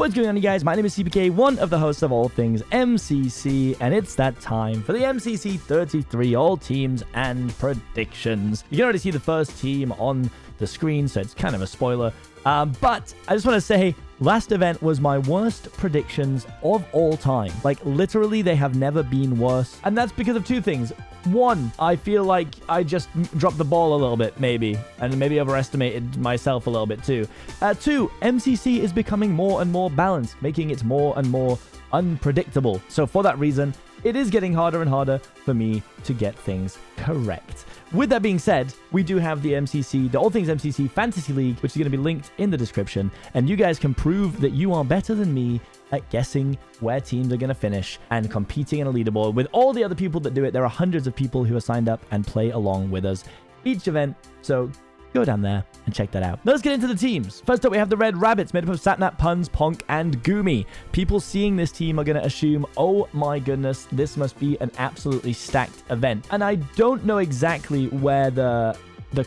What's going on, you guys? My name is Seapeekay, one of the hosts of all things MCC, and it's that time for the MCC 33 All Teams and Predictions. You can already see the first team on the screen, so it's kind of a spoiler. But I just want to say, last event was my worst predictions of all time. Like, literally, they have never been worse. And that's because of two things. One, I feel like I just dropped the ball a little bit, maybe, and maybe overestimated myself a little bit too. Two, MCC is becoming more and more balanced, making it more and more unpredictable. So for that reason, it is getting harder and harder for me to get things correct. With that being said, we do have the MCC, the All Things MCC Fantasy League, which is going to be linked in the description, and you guys can prove that you are better than me at guessing where teams are going to finish and competing in a leaderboard with all the other people that do it. There are hundreds of people who are signed up and play along with us each event, so go down there and check that out. Now let's get into the teams. First up, we have the Red Rabbits, made up of Satnap, Puns, Ponk, and Goomy. People seeing this team are going to assume, oh my goodness, this must be an absolutely stacked event. And I don't know exactly where the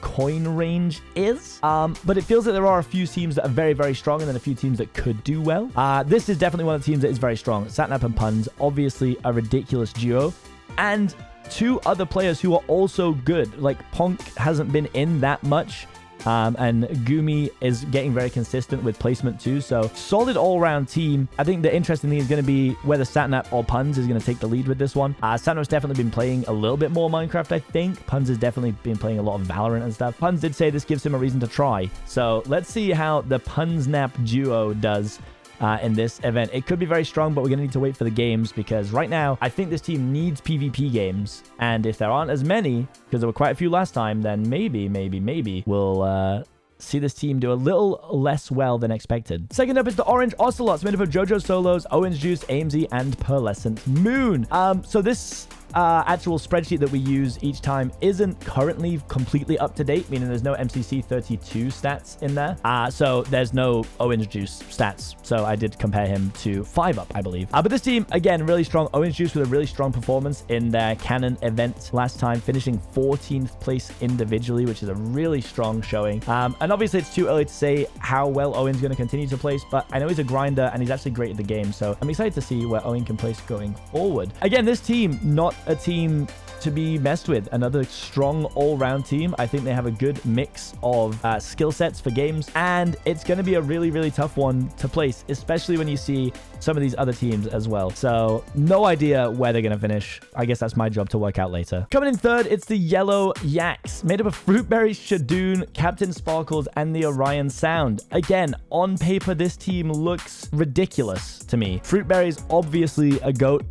coin range is, but it feels that there are a few teams that are very, very strong and then a few teams that could do well. This is definitely one of the teams that is very strong. Satnap and Puns, obviously a ridiculous duo, and two other players who are also good. Like, Ponk hasn't been in that much, and Goomy is getting very consistent with placement too. So solid all-round team. I think the interesting thing is going to be whether Satnap or Puns is going to take the lead with this one. Satnap's definitely been playing a little bit more Minecraft, I think. Puns has definitely been playing a lot of Valorant and stuff. Puns did say this gives him a reason to try. So let's see how the Puns-Nap duo does in this event. It could be very strong, but we're going to need to wait for the games, because right now I think this team needs PvP games, and if there aren't as many, because there were quite a few last time, then maybe we'll see this team do a little less well than expected. Second up is the Orange Ocelots, made up of Jojo Solos, Owen's Juice, AMZ, and Pearlescent Moon. So this actual spreadsheet that we use each time isn't currently completely up to date, meaning there's no MCC 32 stats in there. So there's no Orange Juice stats. So I did compare him to 5 up, I believe. But this team, again, really strong. Orange Juice with a really strong performance in their Cannon event last time, finishing 14th place individually, which is a really strong showing. And obviously it's too early to say how well Owen's going to continue to place, but I know he's a grinder and he's actually great at the game. So I'm excited to see where Owen can place going forward. Again, this team, not a team to be messed with. Another strong all-round team. I think they have a good mix of skill sets for games, and it's going to be a really, really tough one to place, especially when you see some of these other teams as well. So no idea where they're going to finish. I guess that's my job to work out later. Coming in third, it's the Yellow Yaks, made up of Fruitberry, Shadoon, Captain Sparkles, and the Orion Sound. Again, on paper, this team looks ridiculous to me. Fruitberry is obviously a GOAT,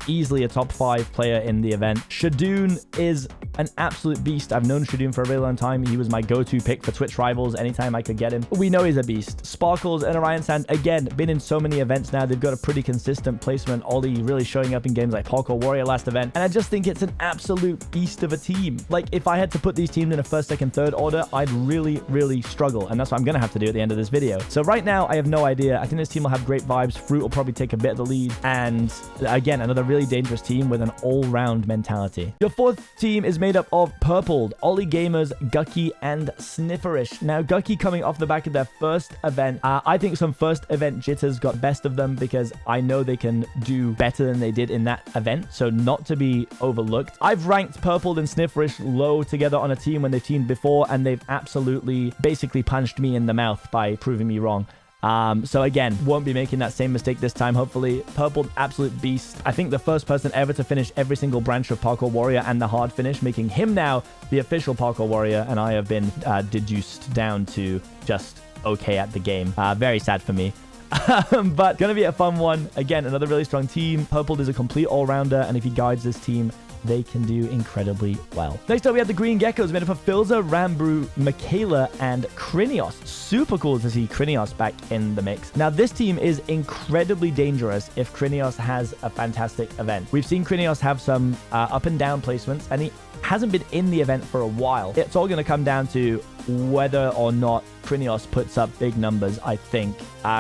easily a top 5 player in the event. Shadoon is an absolute beast. I've known Shadoon for a really long time. He was my go-to pick for Twitch Rivals anytime I could get him. We know he's a beast. Sparkles and Orion Sound, again, been in so many events now. They've got a pretty consistent placement. Ollie really showing up in games like Parkour Warrior last event. And I just think it's an absolute beast of a team. Like, if I had to put these teams in a first, second, third order, I'd really, really struggle. And that's what I'm going to have to do at the end of this video. So right now, I have no idea. I think this team will have great vibes. Fruit will probably take a bit of the lead. And again, another really dangerous team with an all-round mentality. Your fourth team is made up of Purpled, Ollie Gamers, Gucky, and Snifferish. Now, Gucky coming off the back of their first event. I think some first event jitters got best of them, because I know they can do better than they did in that event, so not to be overlooked. I've ranked Purpled and Snifferish low together on a team when they've teamed before, and they've absolutely basically punched me in the mouth by proving me wrong. So again, won't be making that same mistake this time, hopefully. Purple, absolute beast. I think the first person ever to finish every single branch of Parkour Warrior and the hard finish, making him now the official Parkour Warrior, and I have been deduced down to just okay at the game. Very sad for me. But gonna be a fun one. Again, another really strong team. Purple is a complete all-rounder, and if he guides this team, they can do incredibly well. Next up, we have the Green Geckos, made up of Filza, Rambrew, Michaela, and Krinios. Super cool to see Krinios back in the mix. Now, this team is incredibly dangerous if Krinios has a fantastic event. We've seen Krinios have some up and down placements, and he hasn't been in the event for a while. It's all going to come down to whether or not Krinios puts up big numbers, I think.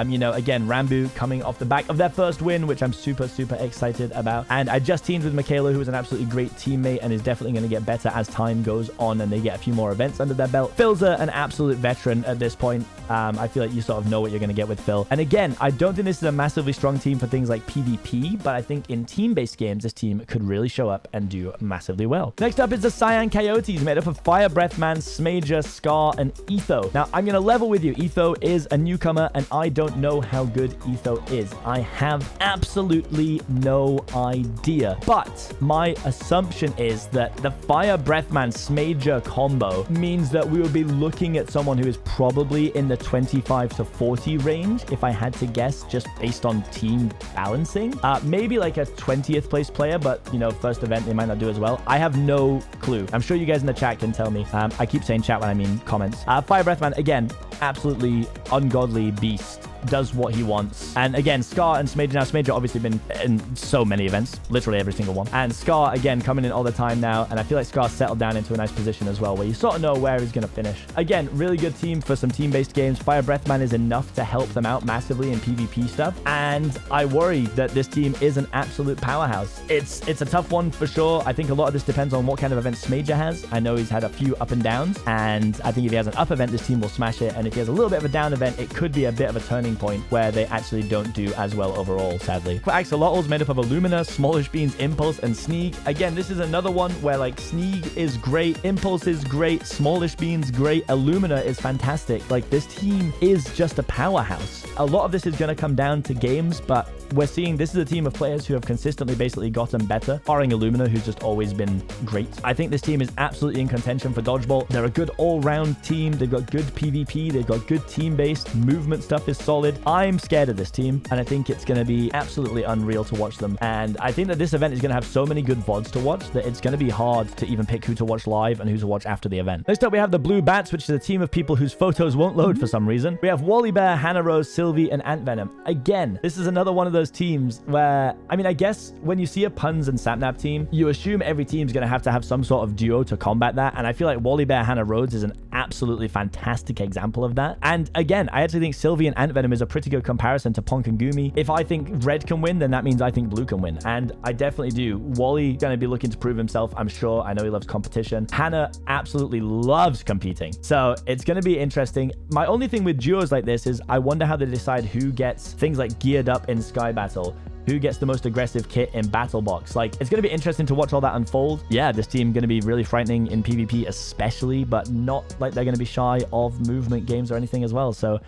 You know, again, Rambu coming off the back of their first win, which I'm super excited about. And I just teamed with Michaela, who is an absolutely great teammate and is definitely going to get better as time goes on and they get a few more events under their belt. Phil's an absolute veteran at this point. I feel like you sort of know what you're going to get with Phil. And again, I don't think this is a massively strong team for things like PvP, but I think in team-based games, this team could really show up and do massively well. Next up is the Cyan Coyotes, made up of Fire Breathman, Smager, Scar, and Etho. Now, I'm going to level with you. Etho is a newcomer, and I don't know how good Etho is. I have absolutely no idea. But my assumption is that the Fire Breathman Smager combo means that we will be looking at someone who is probably in the 25 to 40 range, if I had to guess, just based on team balancing. Maybe like a 20th place player, but, you know, first event, they might not do as well. I have no clue. I'm sure you guys in the chat can tell me. I keep saying chat when I mean comments. Fire Breathman, again, absolutely ungodly beast. Does what he wants. And again, Scar and Smager. Now, Smager obviously been in so many events, literally every single one. And Scar, again, coming in all the time now. And I feel like Scar settled down into a nice position as well, where you sort of know where he's going to finish. Again, really good team for some team-based games. Fire Breathman is enough to help them out massively in PvP stuff. And I worry that this team is an absolute powerhouse. It's a tough one for sure. I think a lot of this depends on what kind of event Smager has. I know he's had a few up and downs. And I think if he has an up event, this team will smash it. And if he has a little bit of a down event, it could be a bit of a turning point where they actually don't do as well overall, sadly. For Axolotls, made up of Illumina, Smallish Beans, Impulse, and Sneak. Again, this is another one where like Sneak is great, Impulse is great, Smallish Beans great, Illumina is fantastic. Like this team is just a powerhouse. A lot of this is going to come down to games, but we're seeing this is a team of players who have consistently basically gotten better, barring Illumina, who's just always been great. I think this team is absolutely in contention for Dodgeball. They're a good all-round team. They've got good PvP. They've got good team-based. Movement stuff is solid. I'm scared of this team, and I think it's going to be absolutely unreal to watch them. And I think that this event is going to have so many good VODs to watch that it's going to be hard to even pick who to watch live and who to watch after the event. Next up, we have the Bluebats, which is a team of people whose photos won't load for some reason. We have Wally Bear, Hannah Rose, Sylvie, and Ant Venom. Again, this is another one of those teams where, I mean, I guess when you see a Puns and Sapnap team, you assume every team's going to have some sort of duo to combat that. And I feel like Wally Bear, Hannah Rhodes is an absolutely fantastic example of that. And again, I actually think Sylvie and Ant Venom is a pretty good comparison to Ponk and Gumi. If I think red can win, then that means I think blue can win. And I definitely do. Wally going to be looking to prove himself, I'm sure. I know he loves competition. Hannah absolutely loves competing. So it's going to be interesting. My only thing with duos like this is I wonder how they decide who gets things like geared up in Sky Battle, who gets the most aggressive kit in Battle Box. Like, it's going to be interesting to watch all that unfold. Yeah, this team going to be really frightening in PvP especially, but not like they're going to be shy of movement games or anything as well. So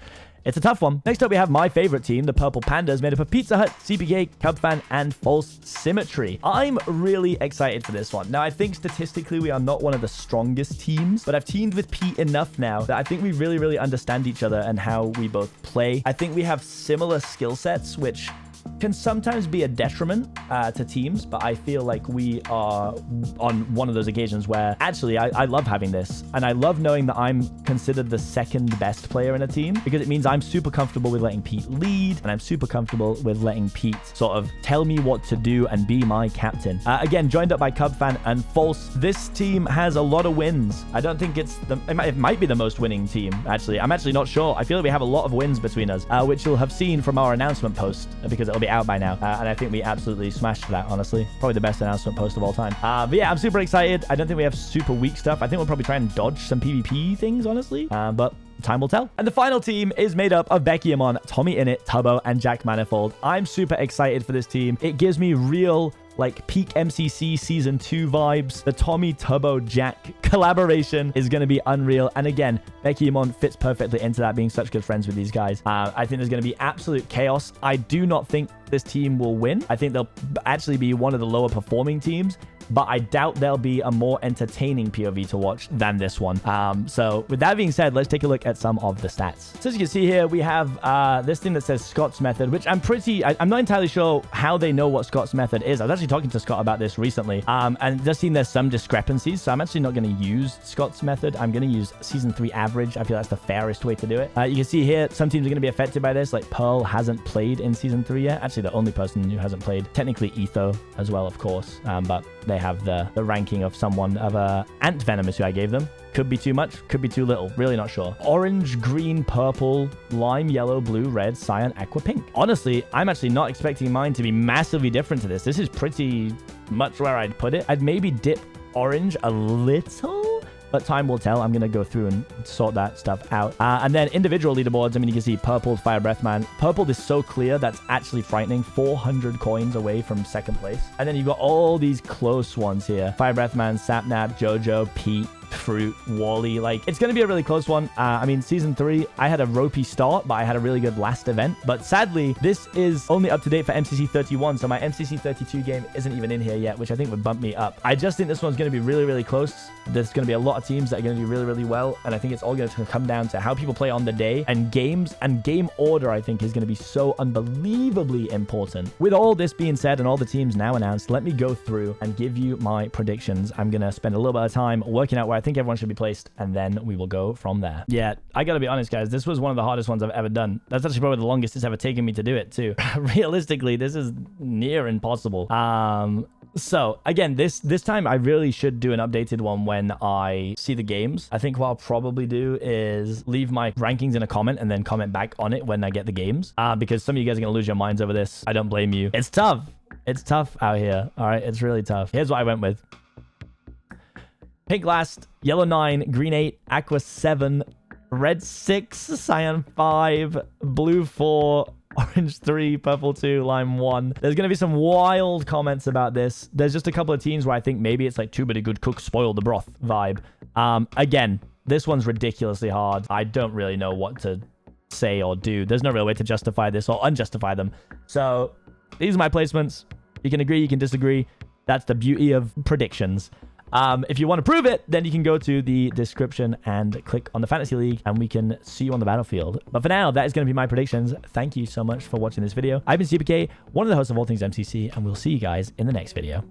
it's a tough one. Next up, we have my favorite team, the Purple Pandas, made up of Pizza Hut, Seapeekay, Cubfan, and False Symmetry. I'm really excited for this one. Now, I think statistically, we are not one of the strongest teams, but I've teamed with Pete enough now that I think we really understand each other and how we both play. I think we have similar skill sets, which can sometimes be a detriment to teams, but I feel like we are on one of those occasions where actually I love having this, and I love knowing that I'm considered the second best player in a team, because it means I'm super comfortable with letting Pete lead, and I'm super comfortable with letting Pete sort of tell me what to do and be my captain. Again, joined up by Cubfan and False. This team has a lot of wins. I don't think it's it might be the most winning team, actually. I'm actually not sure. I feel like we have a lot of wins between us, which you'll have seen from our announcement post, because it'll be out by now. And I think we absolutely smashed that, honestly. Probably the best announcement post of all time. But yeah, I'm super excited. I don't think we have super weak stuff. I think we'll probably try and dodge some PvP things, honestly. But time will tell. And the final team is made up of Becky Amon, Tommy Innit, Tubbo, and Jack Manifold. I'm super excited for this team. It gives me real like peak MCC season 2 vibes. The Tommy, Tubbo, Jack collaboration is going to be unreal. And again, Becky Amon fits perfectly into that, being such good friends with these guys. I think there's going to be absolute chaos. I do not think this team will win. I think they'll actually be one of the lower performing teams, but I doubt there'll be a more entertaining POV to watch than this one. So with that being said, let's take a look at some of the stats. So as you can see here, we have this thing that says Scott's method, which I'm not entirely sure how they know what Scott's method is. I was actually talking to Scott about this recently, and it does seem there's some discrepancies, so I'm actually not going to use Scott's method. I'm going to use season 3 average. I feel that's the fairest way to do it. You can see here, some teams are going to be affected by this, like Pearl hasn't played in season 3 yet. Actually, the only person who hasn't played, technically Etho as well, of course, but they have the ranking of someone of Ant Venom is who I gave them. Could be too much, could be too little. Really not sure. Orange, green, purple, lime, yellow, blue, red, cyan, aqua, pink. Honestly, I'm actually not expecting mine to be massively different to this. This is pretty much where I'd put it. I'd maybe dip orange a little, but time will tell. I'm going to go through and sort that stuff out. And then individual leaderboards. I mean, you can see purple, Fire Breath Man. Purple is so clear. That's actually frightening. 400 coins away from second place. And then you've got all these close ones here. Fire Breath Man, Sapnap, Jojo, Pete, Fruit, Wally. Like, it's going to be a really close one. I mean, season 3, I had a ropey start, but I had a really good last event. But sadly, this is only up to date for MCC 31, so my MCC 32 game isn't even in here yet, which I think would bump me up. I just think this one's going to be really, really close. There's going to be a lot of teams that are going to do really, really well, and I think it's all going to come down to how people play on the day, and games and game order, I think, is going to be so unbelievably important. With all this being said and all the teams now announced, let me go through and give you my predictions. I'm going to spend a little bit of time working out where I think everyone should be placed, and then we will go from there. Yeah, I gotta be honest, guys, this was one of the hardest ones I've ever done. That's actually probably the longest it's ever taken me to do it too. Realistically, this is near impossible. So again, this time I really should do an updated one when I see the games. I think what I'll probably do is leave my rankings in a comment and then comment back on it when I get the games, because some of you guys are gonna lose your minds over this. I don't blame you. It's tough. It's tough out here. All right, it's really tough. Here's what I went with. Pink last, yellow 9, green 8, aqua 7, red 6, cyan 5, blue 4, orange 3, purple 2, lime 1. There's going to be some wild comments about this. There's just a couple of teams where I think maybe it's like too many good cooks spoil the broth vibe. Again, this one's ridiculously hard. I don't really know what to say or do. There's no real way to justify this or unjustify them. So these are my placements. You can agree, you can disagree. That's the beauty of predictions. If you want to prove it, then you can go to the description and click on the Fantasy League, and we can see you on the battlefield. But for now, that is going to be my predictions. Thank you so much for watching this video. I've been Seapeekay, one of the hosts of All Things MCC, and we'll see you guys in the next video.